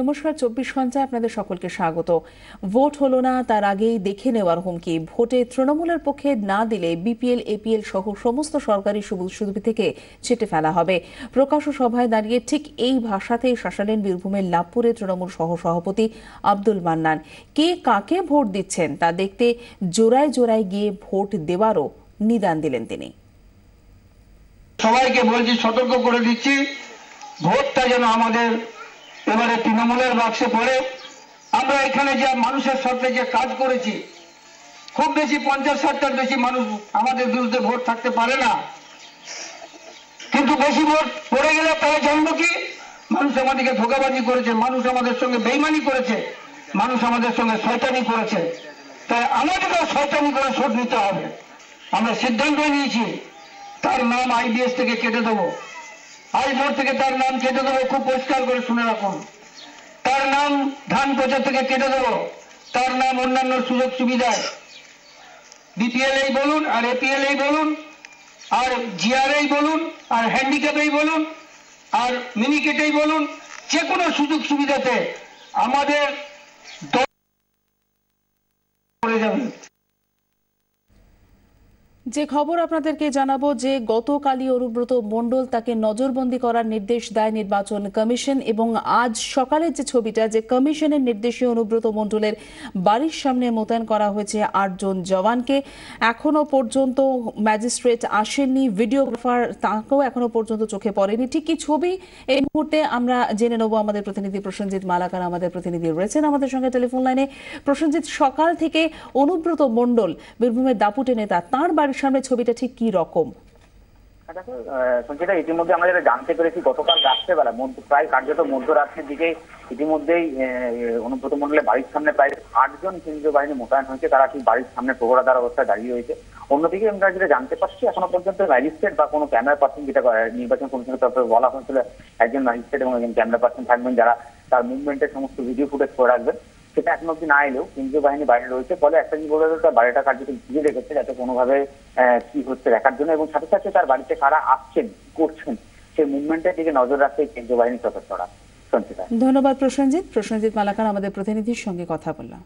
নমস্কার, 24 ঘন্টায় আপনাদের সকলকে স্বাগত। ভোট হলো না, তার আগেই দেখে নেওয়ার হুমকি। ভোটে তৃণমূলের পক্ষে না দিলে বিপিএল, এপিএল সহ সমস্ত সরকারি সুবিধা থেকে ছেটে ফেলা হবে। প্রকাশ্য সভায় দাঁড়িয়ে ঠিক এই ভাষাতেই শাসালেন বীরভূমের লাভপুরে তৃণমূল সহ সভাপতি আব্দুল মান্নান। কে কাকে ভোট দিচ্ছেন তা দেখতে জোড়ায় জোড়ায় গিয়ে ভোট দেওয়ারও নিদান দিলেন তিনি। সবাইকে বলছি, সতর্ক করে দিচ্ছি, ভোটটা যেন আমাদের এবারে তৃণমূলের বাক্সে পড়ে। আমরা এখানে যে মানুষের সাথে যে কাজ করেছি, খুব বেশি 50-60টার বেশি মানুষ আমাদের বিরুদ্ধে ভোট থাকতে পারে না, কিন্তু বেশি ভোট পড়ে গেলে তারা জানবো কি মানুষ আমাদেরকে ধোঁকাবাজি করেছে, মানুষ আমাদের সঙ্গে বেইমানি করেছে, মানুষ আমাদের সঙ্গে শয়তানি করেছে। তাই আমাদেরকে শয়তানি করে শোধ নিতে হবে। আমরা সিদ্ধান্ত নিয়েছি, তার নাম আইবিএস থেকে কেটে দেবো, আইবোর্ড থেকে তার নাম কেটে দেবো। খুব পরিষ্কার করে শুনে রাখুন, তার নাম ধান প্রচার থেকে কেটে দেবো, তার নাম অন্যান্য সুযোগ সুবিধায় বিপিএল এই বলুন, আর এপিএল এই বলুন, আর জিআর এই বলুন, আর হ্যান্ডিক্যাপেই বলুন, আর মিনিকেটেই বলুন, যে কোনো সুযোগ সুবিধাতে আমাদের দল করে যাবে। যে খবর আপনাদেরকে জানাবো, যে গতকালই অনুব্রত মণ্ডল তাকে নজরবন্দি করার নির্দেশ দেয় নির্বাচন কমিশন, এবং আজ সকালের যে ছবিটা, যে কমিশনের নির্দেশে অনুব্রত মণ্ডলের বাড়ির সামনে মোতায়েন করা হয়েছে 8 জন জওয়ানকে। এখনো পর্যন্ত ম্যাজিস্ট্রেট আসেননি, ভিডিওগ্রাফার তাকেও এখনো পর্যন্ত চোখে পড়েনি। ঠিক কি ছবি এই মুহূর্তে আমরা জেনে নেব। আমাদের প্রতিনিধি প্রসেনজিৎ মালাকার আমাদের প্রতিনিধি রয়েছেন আমাদের সঙ্গে টেলিফোন লাইনে। প্রসেনজিৎ, সকাল থেকে অনুব্রত মণ্ডল, বীরভূমের দাপুটে নেতা, তার বাড়ির সামনে ছবিটা ঠিক কি রকম? দেখো সঞ্চিতা, ইতিমধ্যে আমরা যেটা জানতে পেরেছি, গতকাল রাত্রেবেলা প্রায় কার্যত মধ্যরাত্রের দিকে ইতিমধ্যেই অনুব্রত মণ্ডলের বাড়ির সামনে প্রায় 8 জন কেন্দ্রীয় বাহিনী মোতায়েন হয়েছে। তারা ঠিক বাড়ির সামনে প্রহরাদার অবস্থায় দাঁড়িয়ে রয়েছে। অন্যদিকে আমরা যেটা জানতে পারছি, এখনো পর্যন্ত ম্যাজিস্ট্রেট বা কোনো ক্যামেরা পার্সন, যেটা নির্বাচন কমিশনের তরফে বলা হয়েছিল একজন ম্যাজিস্ট্রেট এবং একজন ক্যামেরা পার্সন থাকবেন, যারা তার মুভমেন্টের সমস্ত ভিডিও ফুটেজ করে রাখবেন, সেটা এখনো অব্দি না এলেও কেন্দ্রীয় বাহিনী বাইরে রয়েছে। ফলে একটা জিনিস বলে তার বাড়িটা কার্যত ঘিরে রেখেছে, যাতে কোনোভাবে কি হচ্ছে দেখার জন্য, এবং সাথে সাথে তার বাড়িতে কারা আসছেন করছেন সেই মুভমেন্টের দিকে নজর রাখতে কেন্দ্রীয় বাহিনী সতর্কতা। সঞ্চিতা, ধন্যবাদ প্রসেনজিৎ মালাকার আমাদের প্রতিনিধির সঙ্গে কথা বললাম।